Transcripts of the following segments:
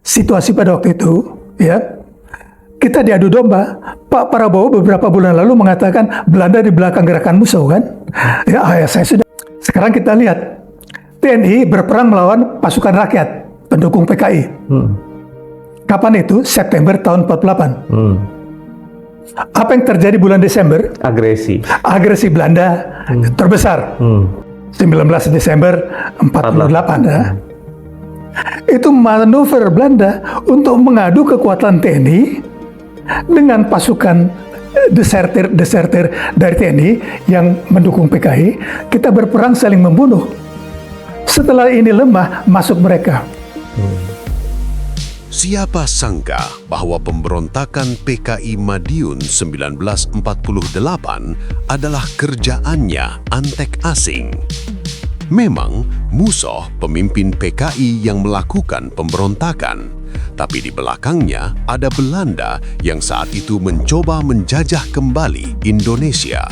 situasi pada waktu itu, ya, kita diadu domba. Pak Prabowo beberapa bulan lalu mengatakan Belanda di belakang gerakan musuh, kan? Ya, saya sudah. Sekarang kita lihat TNI berperang melawan pasukan rakyat pendukung PKI. Kapan itu? September tahun 48. Apa yang terjadi bulan Desember? Agresi Belanda terbesar. 19 Desember 48. Ya. Itu manuver Belanda untuk mengadu kekuatan TNI dengan pasukan desertir dari TNI yang mendukung PKI. Kita berperang saling membunuh. Setelah ini lemah, masuk mereka. Siapa sangka bahwa pemberontakan PKI Madiun 1948 adalah kerjaannya antek asing. Memang Musoh pemimpin PKI yang melakukan pemberontakan, tapi di belakangnya ada Belanda yang saat itu mencoba menjajah kembali Indonesia.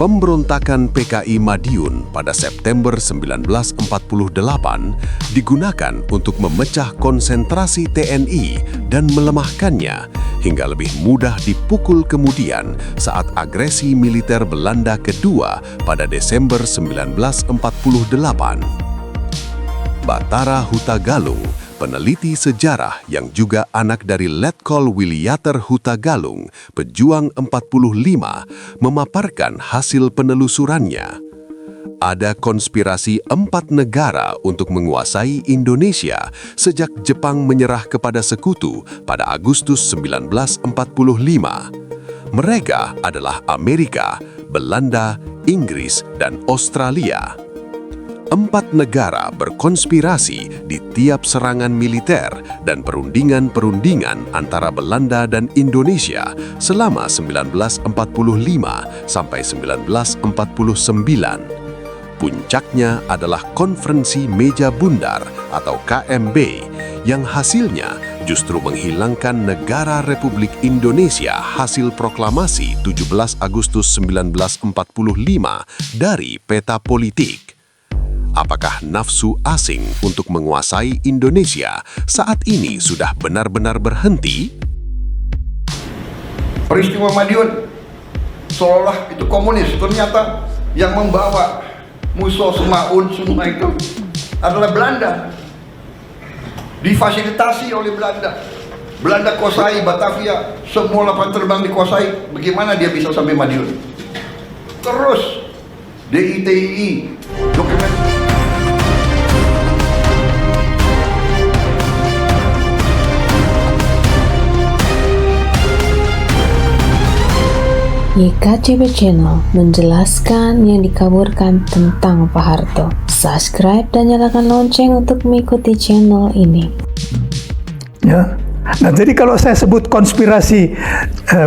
Pemberontakan PKI Madiun pada September 1948 digunakan untuk memecah konsentrasi TNI dan melemahkannya hingga lebih mudah dipukul kemudian saat agresi militer Belanda kedua pada Desember 1948. Batara Hutagalung, peneliti sejarah yang juga anak dari Letkol Wiliater Hutagalung, pejuang 45, memaparkan hasil penelusurannya. Ada konspirasi 4 negara untuk menguasai Indonesia sejak Jepang menyerah kepada sekutu pada Agustus 1945. Mereka adalah Amerika, Belanda, Inggris, dan Australia. 4 negara berkonspirasi di tiap serangan militer dan perundingan-perundingan antara Belanda dan Indonesia selama 1945 sampai 1949. Puncaknya adalah Konferensi Meja Bundar atau KMB yang hasilnya justru menghilangkan Negara Republik Indonesia hasil proklamasi 17 Agustus 1945 dari peta politik. Apakah nafsu asing untuk menguasai Indonesia saat ini sudah benar-benar berhenti? Peristiwa Madiun seolah itu komunis, ternyata yang membawa Musoh Semaun semua itu adalah Belanda. Difasilitasi oleh Belanda. Belanda kuasai Batavia, semua lapangan terbang dikuasai. Bagaimana dia bisa sampai Madiun? Terus DITII dokumen YKCB Channel menjelaskan yang dikaburkan tentang Pak Harto. Subscribe dan nyalakan lonceng untuk mengikuti channel ini. Ya. Nah, jadi kalau saya sebut konspirasi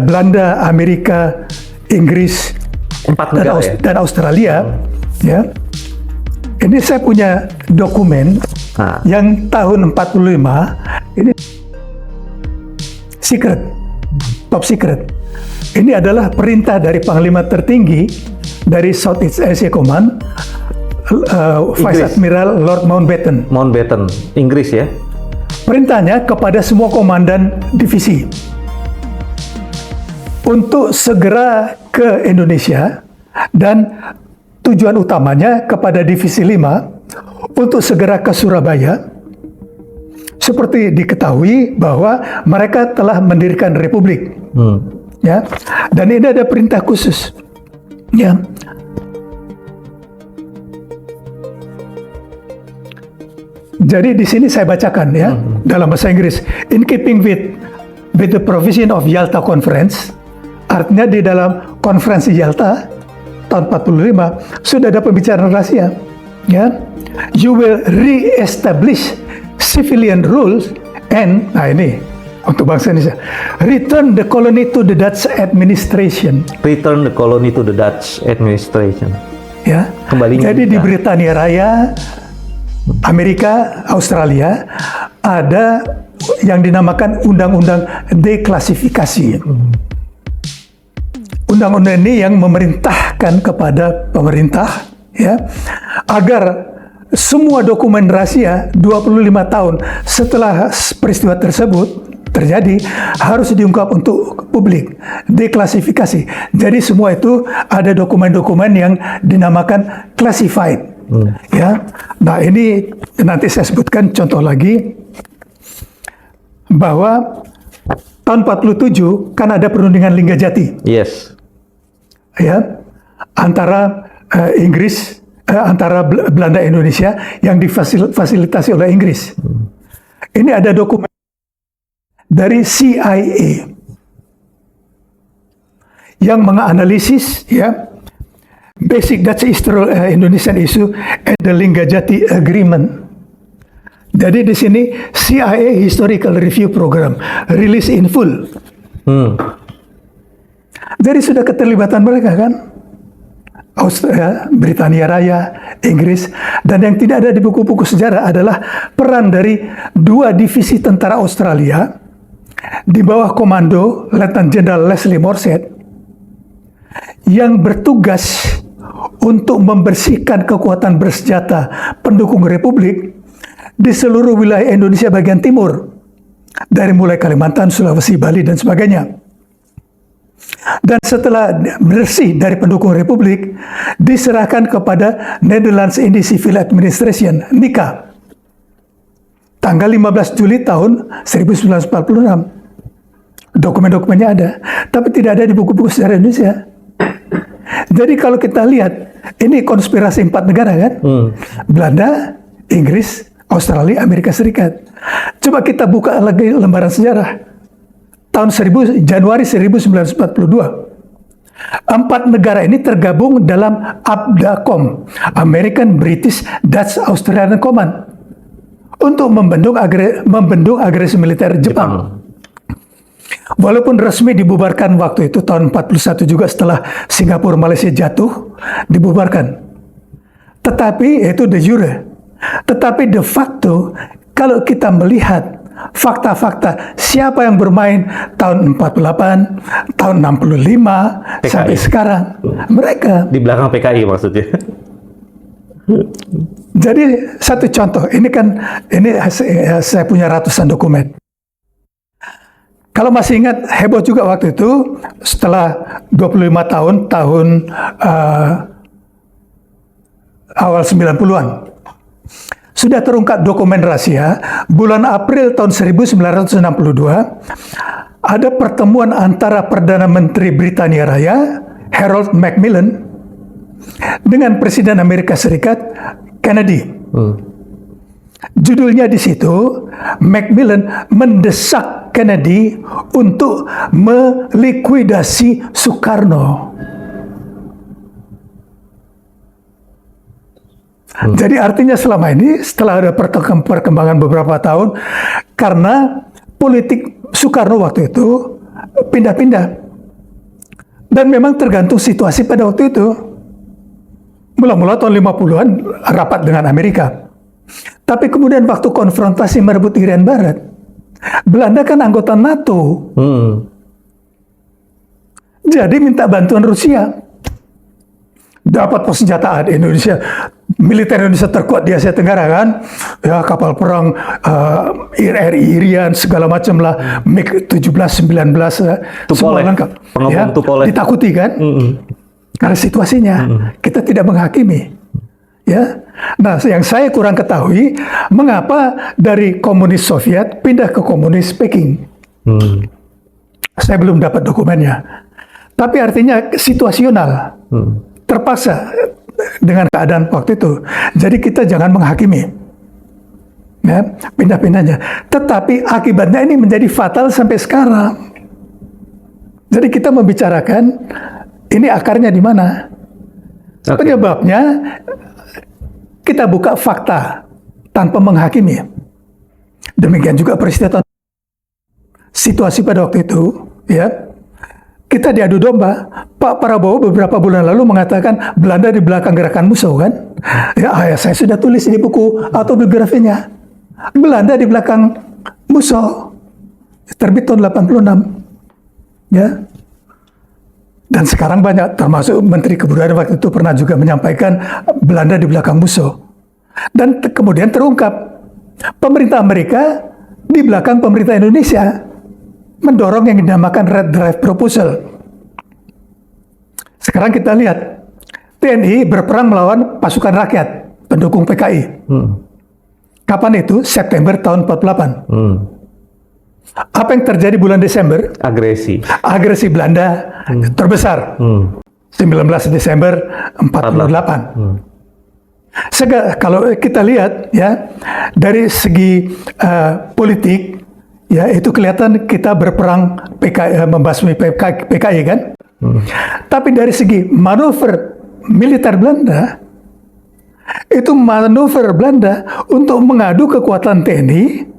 Belanda, Amerika, Inggris, 4 negara dan Australia, ya. Ini saya punya dokumen yang tahun 45 ini secret, top secret. Ini adalah perintah dari Panglima tertinggi dari Southeast Asia Command, Vice Admiral Lord Mountbatten. Mountbatten, Inggris ya? Perintahnya kepada semua komandan divisi untuk segera ke Indonesia dan tujuan utamanya kepada Divisi 5 untuk segera ke Surabaya. Seperti diketahui bahwa mereka telah mendirikan republik. Ya, dan ini ada perintah khusus. Ya. Jadi di sini saya bacakan ya dalam bahasa Inggris. In keeping with the provision of Yalta Conference, artinya di dalam konferensi Yalta tahun 45 sudah ada pembicaraan rahasia. Ya, you will re-establish civilian rules and ini untuk bangsa Indonesia. Return the colony to the Dutch administration. Return the colony to the Dutch administration. Ya. Kembalinya. Jadi di Britania Raya, Amerika, Australia ada yang dinamakan undang-undang deklasifikasi. Undang-undang ini yang memerintahkan kepada pemerintah ya agar semua dokumen rahasia 25 tahun setelah peristiwa tersebut terjadi harus diungkap untuk publik, deklasifikasi. Jadi semua itu ada dokumen-dokumen yang dinamakan classified. Ya, nah ini nanti saya sebutkan contoh lagi bahwa tahun 47 kan ada perundingan Linggajati. Yes. Ya, antara Inggris, antara Belanda Indonesia yang difasilitasi oleh Inggris. Ini ada dokumen dari CIA yang menganalisis ya basic Dutch Indonesian issue and the Linggajati Agreement. Jadi di sini CIA Historical Review Program release in full. Jadi sudah keterlibatan mereka kan, Australia, Britania Raya, Inggris, dan yang tidak ada di buku-buku sejarah adalah peran dari 2 divisi tentara Australia di bawah komando Letnan Jenderal Leslie Morset yang bertugas untuk membersihkan kekuatan bersenjata pendukung Republik di seluruh wilayah Indonesia bagian timur, dari mulai Kalimantan, Sulawesi, Bali, dan sebagainya. Dan setelah bersih dari pendukung Republik, diserahkan kepada Netherlands Indies Civil Administration, NICA, tanggal 15 Juli tahun 1946. Dokumen-dokumennya ada, tapi tidak ada di buku-buku sejarah Indonesia. Jadi kalau kita lihat, ini konspirasi 4 negara kan? Belanda, Inggris, Australia, Amerika Serikat. Coba kita buka lagi lembaran sejarah. Tahun Januari 1942. 4 negara ini tergabung dalam ABDACOM, American, British, Dutch, Australian Command, untuk membendung agresi militer Jepang. Walaupun resmi dibubarkan waktu itu tahun 41 juga setelah Singapura Malaysia jatuh, dibubarkan. Tetapi itu de jure. Tetapi de facto kalau kita melihat fakta-fakta siapa yang bermain tahun 48, tahun 65 PKI. sampai sekarang, mereka. Di belakang PKI maksudnya. Jadi satu contoh, ini saya punya ratusan dokumen. Kalau masih ingat, heboh juga waktu itu setelah 25 tahun awal 90-an. Sudah terungkap dokumen rahasia, bulan April tahun 1962 ada pertemuan antara Perdana Menteri Britania Raya, Harold Macmillan, dengan Presiden Amerika Serikat, Kennedy. Judulnya di situ, Macmillan mendesak Kennedy untuk melikuidasi Soekarno. Jadi artinya selama ini setelah ada perkembangan beberapa tahun, karena politik Soekarno waktu itu pindah-pindah. Dan memang tergantung situasi pada waktu itu. Mula-mula tahun 50-an rapat dengan Amerika. Tapi kemudian waktu konfrontasi merebut Irian Barat, Belanda kan anggota NATO. Jadi minta bantuan Rusia. Dapat persenjataan Indonesia, militer Indonesia terkuat di Asia Tenggara kan, ya kapal perang RI Irian segala macam lah, MiG 17, 19, semua lengkap. Ya, ditakuti kan? Karena situasinya kita tidak menghakimi. Ya, nah yang saya kurang ketahui, mengapa dari komunis Soviet pindah ke komunis Peking? Saya belum dapat dokumennya. Tapi artinya situasional. Terpaksa dengan keadaan waktu itu. Jadi kita jangan menghakimi ya, pindah-pindahnya. Tetapi akibatnya ini menjadi fatal sampai sekarang. Jadi kita membicarakan ini akarnya di mana. Penyebabnya kita buka fakta tanpa menghakimi. Demikian juga peristiwa situasi pada waktu itu ya. Kita diadu domba. Pak Prabowo beberapa bulan lalu mengatakan Belanda di belakang gerakan musuh kan? Ya, saya sudah tulis di buku autobiografinya. Belanda di belakang musuh. Terbit tahun 86. Ya. Dan sekarang banyak, termasuk Menteri Kebudayaan waktu itu pernah juga menyampaikan Belanda di belakang musuh. Dan kemudian terungkap pemerintah Amerika di belakang pemerintah Indonesia mendorong yang dinamakan Red Drive Proposal. Sekarang kita lihat TNI berperang melawan pasukan rakyat pendukung PKI. Kapan itu? September tahun 48. Apa yang terjadi bulan Desember? Agresi Belanda terbesar. 19 Desember 48. Kalau kita lihat ya dari segi politik ya itu kelihatan kita berperang membasmi PKI kan. Tapi dari segi manuver militer Belanda itu manuver Belanda untuk mengadu kekuatan TNI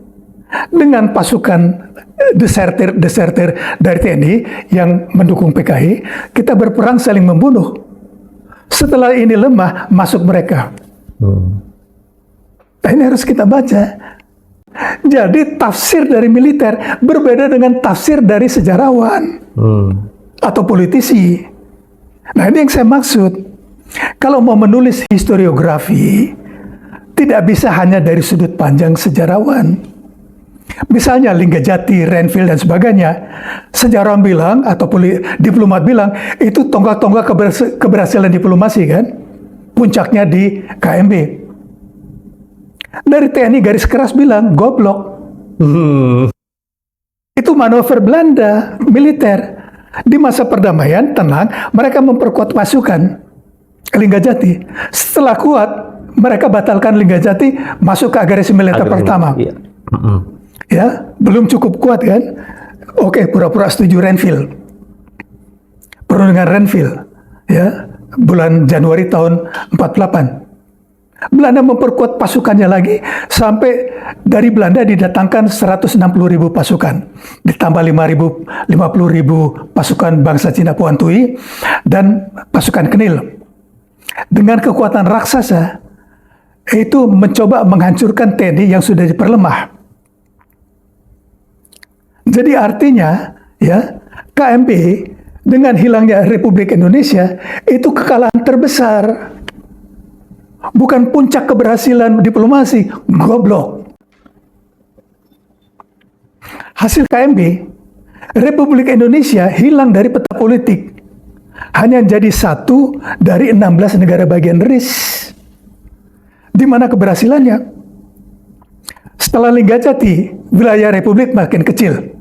dengan pasukan desertir dari TNI yang mendukung PKI. Kita berperang saling membunuh. Setelah ini lemah, masuk mereka. Nah, ini harus kita baca. Jadi tafsir dari militer berbeda dengan tafsir dari sejarawan atau politisi. Nah, ini yang saya maksud. Kalau mau menulis historiografi, tidak bisa hanya dari sudut pandang sejarawan. Misalnya Linggajati, Renville, dan sebagainya. Sejarawan bilang, atau diplomat bilang, itu tonggak-tonggak keberhasilan diplomasi kan? Puncaknya di KMB. Dari TNI garis keras bilang, goblok. Itu manuver Belanda, militer. Di masa perdamaian, tenang, mereka memperkuat pasukan Linggajati. Setelah kuat, mereka batalkan Linggajati, masuk ke agresi militer pertama. Iya. Ya, belum cukup kuat kan? Oke, pura-pura setuju Renville. Perundingan Renville, ya, bulan Januari tahun 48. Belanda memperkuat pasukannya lagi sampai dari Belanda didatangkan 160.000 pasukan, ditambah 50.000 pasukan bangsa Cina Puan Tui dan pasukan Knil. Dengan kekuatan raksasa itu mencoba menghancurkan TNI yang sudah diperlemah. Jadi artinya ya KMP dengan hilangnya Republik Indonesia itu kekalahan terbesar. Bukan puncak keberhasilan diplomasi, goblok. Hasil KMB, Republik Indonesia hilang dari peta politik. Hanya jadi satu dari 16 negara bagian RIS. Di mana keberhasilannya? Setelah Linggajati, wilayah Republik makin kecil.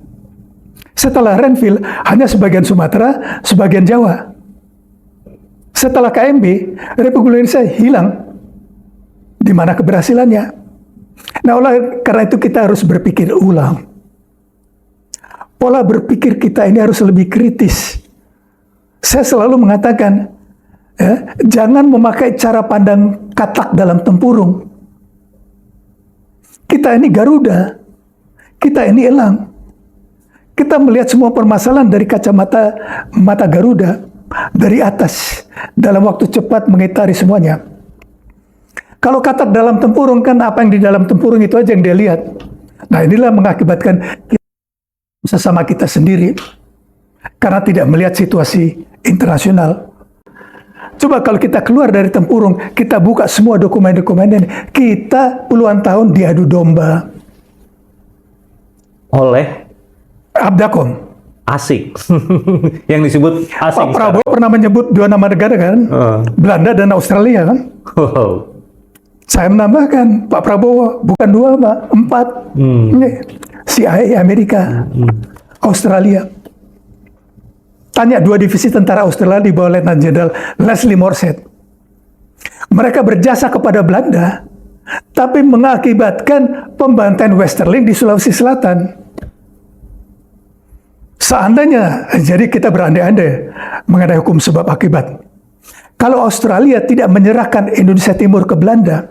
Setelah Renville, hanya sebagian Sumatera, sebagian Jawa. Setelah KMB, Republik Indonesia hilang. Di mana keberhasilannya? Nah, karena itu kita harus berpikir ulang. Pola berpikir kita ini harus lebih kritis. Saya selalu mengatakan, jangan memakai cara pandang katak dalam tempurung. Kita ini Garuda, kita ini elang. Kita melihat semua permasalahan dari kacamata mata Garuda, dari atas, dalam waktu cepat mengitari semuanya. Kalau katak dalam tempurung kan apa yang di dalam tempurung itu aja yang dia lihat. Nah, inilah mengakibatkan sesama kita sendiri karena tidak melihat situasi internasional. Coba kalau kita keluar dari tempurung, kita buka semua dokumen-dokumen ini, kita puluhan tahun diadu domba Oleh Abdakom. asing. Yang disebut asing. Pak Prabowo pernah menyebut dua nama negara kan, Belanda dan Australia kan. Wow. Saya menambahkan, Pak Prabowo bukan dua, Pak, 4. Ini, CIA Amerika, Australia. Tanya 2 divisi tentara Australia di bawah Letnan Jenderal Leslie Morset. Mereka berjasa kepada Belanda, tapi mengakibatkan pembantaian Westerling di Sulawesi Selatan. Seandainya, jadi kita berandai-andai mengenai hukum sebab akibat. Kalau Australia tidak menyerahkan Indonesia Timur ke Belanda,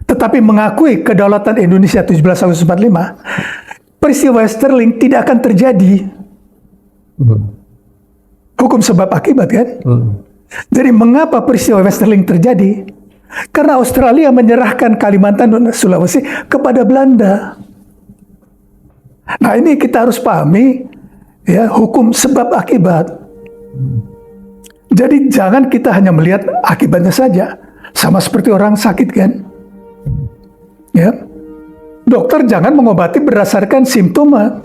tetapi mengakui kedaulatan Indonesia 17 Agustus 45, peristiwa Westerling tidak akan terjadi. Hukum sebab akibat kan? Jadi mengapa peristiwa Westerling terjadi? Karena Australia menyerahkan Kalimantan dan Sulawesi kepada Belanda. Nah, ini kita harus pahami ya, hukum sebab akibat. Jadi jangan kita hanya melihat akibatnya saja. Sama seperti orang sakit kan? Ya. Dokter jangan mengobati berdasarkan simptoma.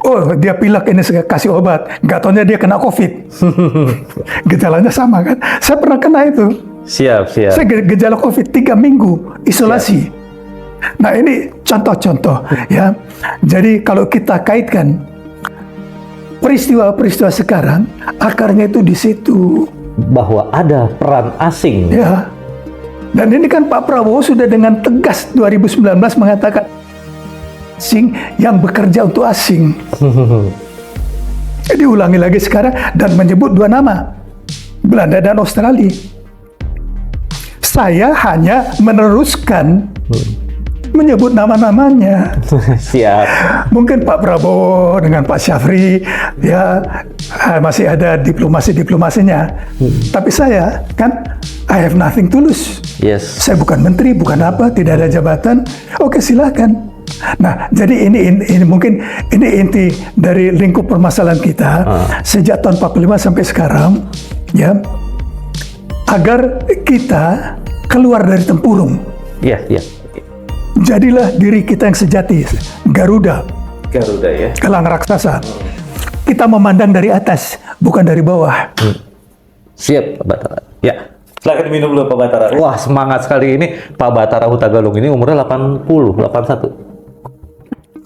Oh, dia pilek, ini saya kasih obat. Nggak taunya dia kena COVID. Gejalanya sama kan? Saya pernah kena itu. Siap. Saya gejala COVID 3 minggu isolasi. Nah, ini contoh-contoh ya. Jadi kalau kita kaitkan peristiwa-peristiwa sekarang, akarnya itu di situ. Bahwa ada peran asing. Ya. Dan ini kan Pak Prabowo sudah dengan tegas 2019 mengatakan asing yang bekerja untuk asing. Jadi ulangi lagi sekarang dan menyebut 2 nama, Belanda dan Australia. Saya hanya meneruskan menyebut nama-namanya. Siap. Mungkin Pak Prabowo dengan Pak Syafri ya masih ada diplomasinya. Tapi saya kan I have nothing to lose. Yes. Saya bukan menteri, bukan apa, tidak ada jabatan. Oke, silakan. Nah, jadi ini mungkin ini inti dari lingkup permasalahan kita sejak tahun 45 sampai sekarang, ya, agar kita keluar dari tempurung. Iya. Jadilah diri kita yang sejati, Garuda Ya. elang raksasa. Kita memandang dari atas, bukan dari bawah. Siap, Pak Batara. Ya. Silahkan minum dulu Pak Batara. Wah, semangat sekali ini Pak Batara Hutagalung ini umurnya 81.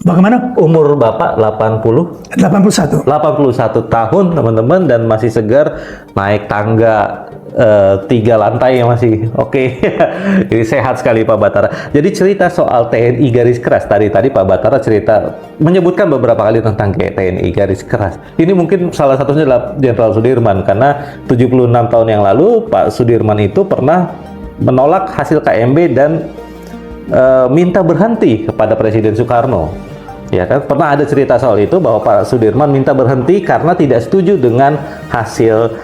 Bagaimana? Umur Bapak 81 tahun, teman-teman, dan masih segar, naik tangga 3 lantai ya masih. Oke. Jadi sehat sekali Pak Batara. Jadi cerita soal TNI garis keras tadi Pak Batara cerita menyebutkan beberapa kali tentang TNI garis keras. Ini mungkin salah satunya adalah Jenderal Sudirman, karena 76 tahun yang lalu Pak Sudirman itu pernah menolak hasil KMB dan minta berhenti kepada Presiden Soekarno. Ya kan, pernah ada cerita soal itu bahwa Pak Sudirman minta berhenti karena tidak setuju dengan hasil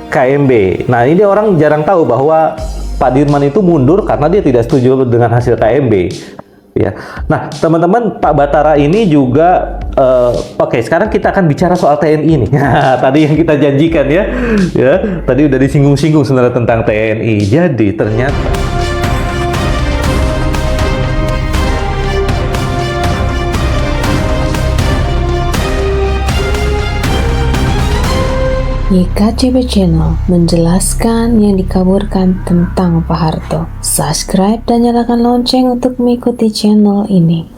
KMB. Nah, ini orang jarang tahu bahwa Pak Dirman itu mundur karena dia tidak setuju dengan hasil KMB. Ya. Nah, teman-teman, Pak Batara ini juga oke, sekarang kita akan bicara soal TNI nih. Tadi yang kita janjikan ya. Tadi udah disinggung-singgung sebenarnya tentang TNI. Jadi ternyata YKCB Channel menjelaskan yang dikaburkan tentang Pak Harto. Subscribe dan nyalakan lonceng untuk mengikuti channel ini.